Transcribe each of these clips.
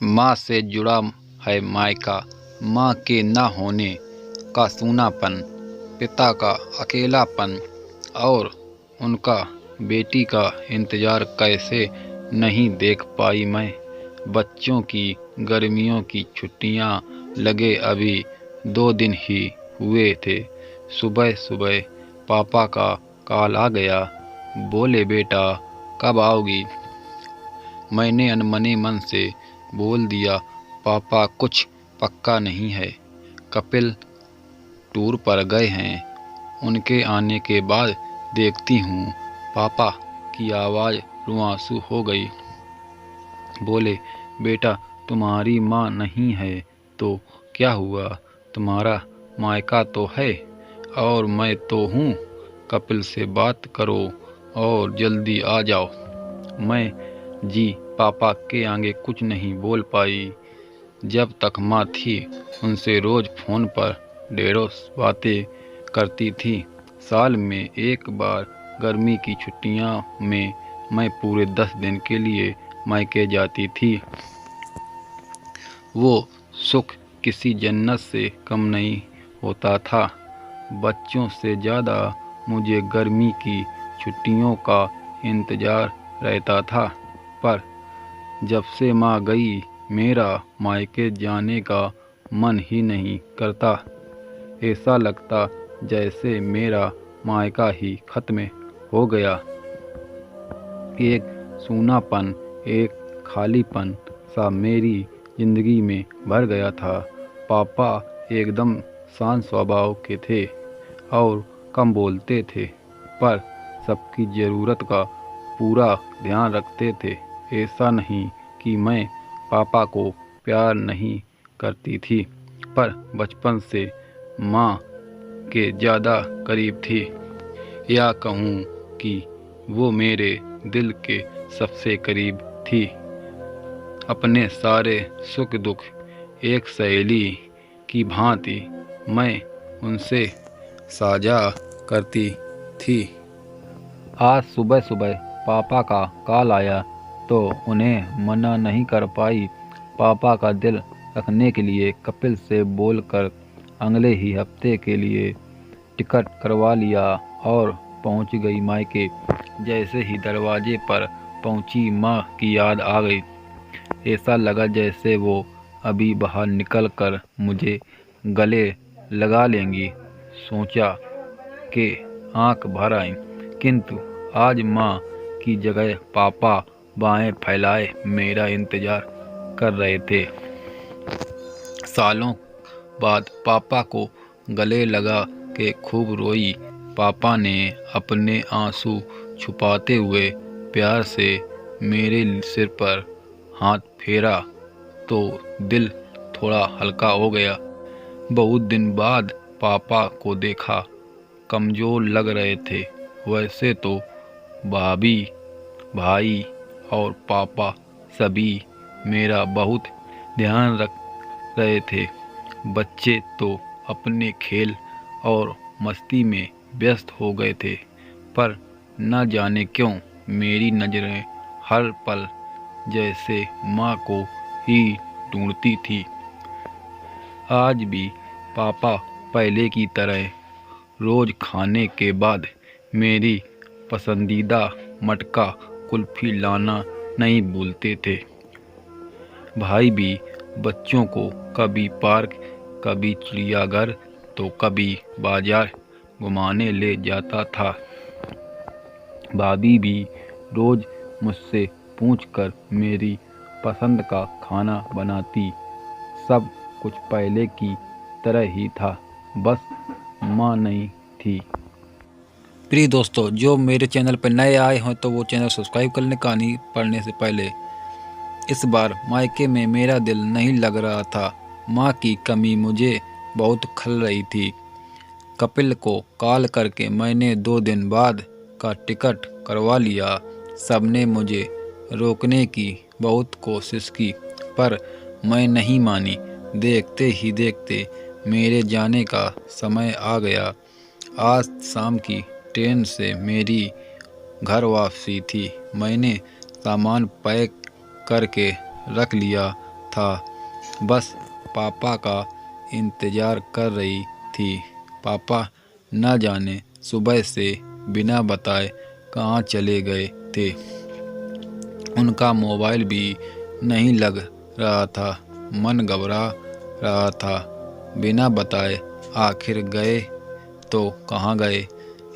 माँ से जुड़ा है मायका, माँ के न होने का सूनापन, पिता का अकेलापन और उनका बेटी का इंतज़ार कैसे नहीं देख पाई मैं। बच्चों की गर्मियों की छुट्टियां लगे अभी 2 दिन ही हुए थे। सुबह सुबह पापा का कॉल आ गया। बोले, बेटा कब आओगी? मैंने अनमने मन से बोल दिया, पापा कुछ पक्का नहीं है, कपिल टूर पर गए हैं, उनके आने के बाद देखती हूँ। पापा की आवाज़ रुआंसू हो गई। बोले, बेटा तुम्हारी माँ नहीं है तो क्या हुआ, तुम्हारा मायका तो है और मैं तो हूँ। कपिल से बात करो और जल्दी आ जाओ। मैं जी पापा के आगे कुछ नहीं बोल पाई। जब तक माँ थी उनसे रोज़ फ़ोन पर ढेरों बातें करती थी। साल में एक बार गर्मी की छुट्टियाँ में मैं पूरे 10 दिन के लिए मायके जाती थी। वो सुख किसी जन्नत से कम नहीं होता था। बच्चों से ज़्यादा मुझे गर्मी की छुट्टियों का इंतज़ार रहता था। पर जब से माँ गई, मेरा मायके जाने का मन ही नहीं करता। ऐसा लगता जैसे मेरा मायका ही खत्म हो गया। एक सूनापन, एक खालीपन सा मेरी जिंदगी में भर गया था। पापा एकदम शांत स्वभाव के थे और कम बोलते थे, पर सबकी ज़रूरत का पूरा ध्यान रखते थे। ऐसा नहीं कि मैं पापा को प्यार नहीं करती थी, पर बचपन से माँ के ज़्यादा करीब थी, या कहूँ कि वो मेरे दिल के सबसे करीब थी। अपने सारे सुख दुख एक सहेली की भांति मैं उनसे साझा करती थी। आज सुबह सुबह पापा का कॉल आया तो उन्हें मना नहीं कर पाई। पापा का दिल रखने के लिए कपिल से बोलकर अगले ही हफ्ते के लिए टिकट करवा लिया और पहुंच गई मायके। जैसे ही दरवाजे पर पहुंची, माँ की याद आ गई। ऐसा लगा जैसे वो अभी बाहर निकलकर मुझे गले लगा लेंगी। सोचा कि आंख भर आई, किंतु आज माँ की जगह पापा बाहें फैलाए मेरा इंतजार कर रहे थे। सालों बाद पापा को गले लगा के खूब रोई। पापा ने अपने आंसू छुपाते हुए प्यार से मेरे सिर पर हाथ फेरा तो दिल थोड़ा हल्का हो गया। बहुत दिन बाद पापा को देखा, कमज़ोर लग रहे थे। वैसे तो भाभी, भाई और पापा सभी मेरा बहुत ध्यान रख रहे थे। बच्चे तो अपने खेल और मस्ती में व्यस्त हो गए थे, पर न जाने क्यों मेरी नज़रें हर पल जैसे माँ को ही ढूंढती थी। आज भी पापा पहले की तरह रोज़ खाने के बाद मेरी पसंदीदा मटका कुल्फ़ी लाना नहीं भूलते थे। भाई भी बच्चों को कभी पार्क, कभी चिड़ियाघर तो कभी बाजार घुमाने ले जाता था। भाभी भी रोज़ मुझसे पूछकर मेरी पसंद का खाना बनाती। सब कुछ पहले की तरह ही था, बस माँ नहीं थी। प्रिय दोस्तों, जो मेरे चैनल पर नए आए हों तो वो चैनल सब्सक्राइब कर लें। कहानी पढ़ने से पहले, इस बार मायके में मेरा दिल नहीं लग रहा था। माँ की कमी मुझे बहुत खल रही थी। कपिल को कॉल करके मैंने 2 दिन बाद का टिकट करवा लिया। सबने मुझे रोकने की बहुत कोशिश की, पर मैं नहीं मानी। देखते ही देखते मेरे जाने का समय आ गया। आज शाम की ट्रेन से मेरी घर वापसी थी। मैंने सामान पैक करके रख लिया था, बस पापा का इंतज़ार कर रही थी। पापा न जाने सुबह से बिना बताए कहाँ चले गए थे। उनका मोबाइल भी नहीं लग रहा था। मन घबरा रहा था। बिना बताए आखिर गए तो कहाँ गए?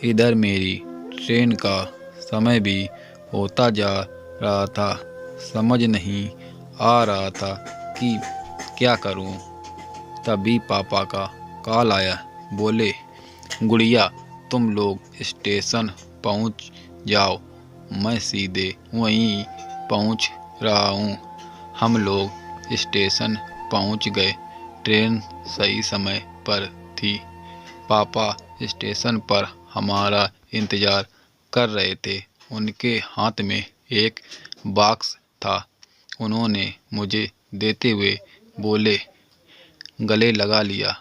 इधर मेरी ट्रेन का समय भी होता जा रहा था। समझ नहीं आ रहा था कि क्या करूं। तभी पापा का कॉल आया। बोले, गुड़िया तुम लोग स्टेशन पहुंच जाओ। मैं सीधे वहीं पहुंच रहा हूं। हम लोग स्टेशन पहुंच गए। ट्रेन सही समय पर थी। पापा स्टेशन पर हमारा इंतज़ार कर रहे थे। उनके हाथ में एक बॉक्स था। उन्होंने मुझे देते हुए बोले, गले लगा लिया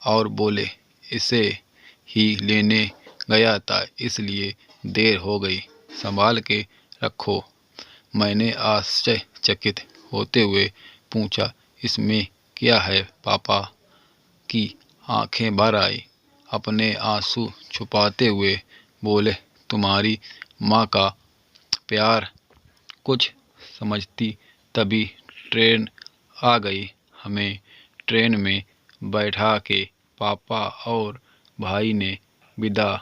और बोले, इसे ही लेने गया था इसलिए देर हो गई, संभाल के रखो। मैंने आश्चर्यचकित होते हुए पूछा, इसमें क्या है पापा? की आंखें भर आई। अपने आंसू छुपाते हुए बोले, तुम्हारी माँ का प्यार। कुछ समझती तभी ट्रेन आ गई। हमें ट्रेन में बैठा के पापा और भाई ने विदा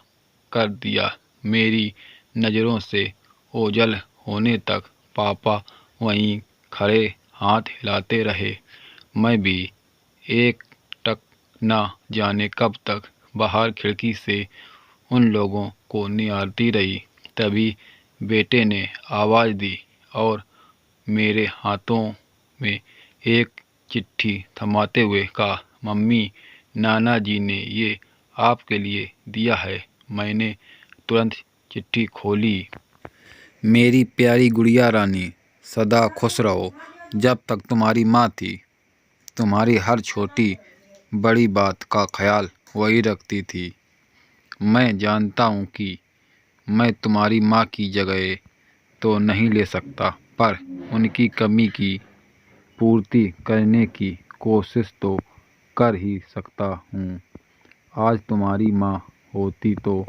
कर दिया। मेरी नज़रों से ओझल होने तक पापा वहीं खड़े हाथ हिलाते रहे। मैं भी एक टक न जाने कब तक बाहर खिड़की से उन लोगों को निहारती रही। तभी बेटे ने आवाज़ दी और मेरे हाथों में एक चिट्ठी थमाते हुए कहा, मम्मी, नाना जी ने ये आपके लिए दिया है। मैंने तुरंत चिट्ठी खोली। मेरी प्यारी गुड़िया रानी, सदा खुश रहो। जब तक तुम्हारी माँ थी, तुम्हारी हर छोटी बड़ी बात का ख्याल वही रखती थी। मैं जानता हूँ कि मैं तुम्हारी माँ की जगह तो नहीं ले सकता, पर उनकी कमी की पूर्ति करने की कोशिश तो कर ही सकता हूँ। आज तुम्हारी माँ होती तो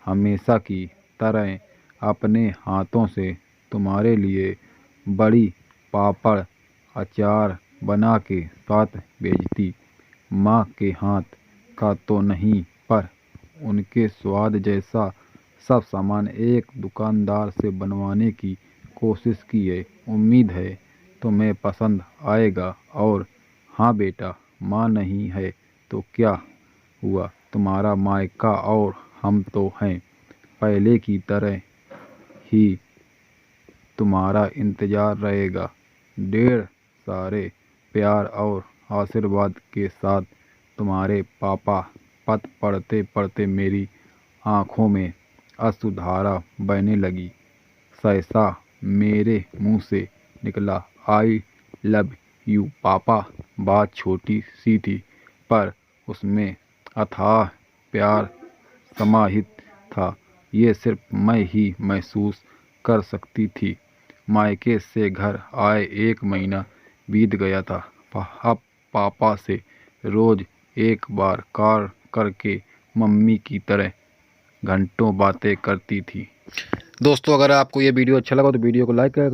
हमेशा की तरह अपने हाथों से तुम्हारे लिए बड़ी पापड़ अचार बना के साथ भेजती। माँ के हाथ का तो नहीं, पर उनके स्वाद जैसा सब सामान एक दुकानदार से बनवाने की कोशिश की है। उम्मीद है तुम्हें पसंद आएगा। और हाँ बेटा, माँ नहीं है तो क्या हुआ, तुम्हारा मायका और हम तो हैं। पहले की तरह ही तुम्हारा इंतज़ार रहेगा। ढेर सारे प्यार और आशीर्वाद के साथ, तुम्हारे पापा। पत्र पढ़ते पढ़ते मेरी आँखों में अश्रुधारा बहने लगी। सहसा मेरे मुंह से निकला, आई लव यू पापा। बात छोटी सी थी, पर उसमें अथाह प्यार समाहित था। ये सिर्फ मैं ही महसूस कर सकती थी। मायके से घर आए 1 महीना बीत गया था। अब पापा से रोज़ एक बार कॉल करके मम्मी की तरह घंटों बातें करती थी। दोस्तों, अगर आपको ये वीडियो अच्छा लगा तो वीडियो को लाइक करें।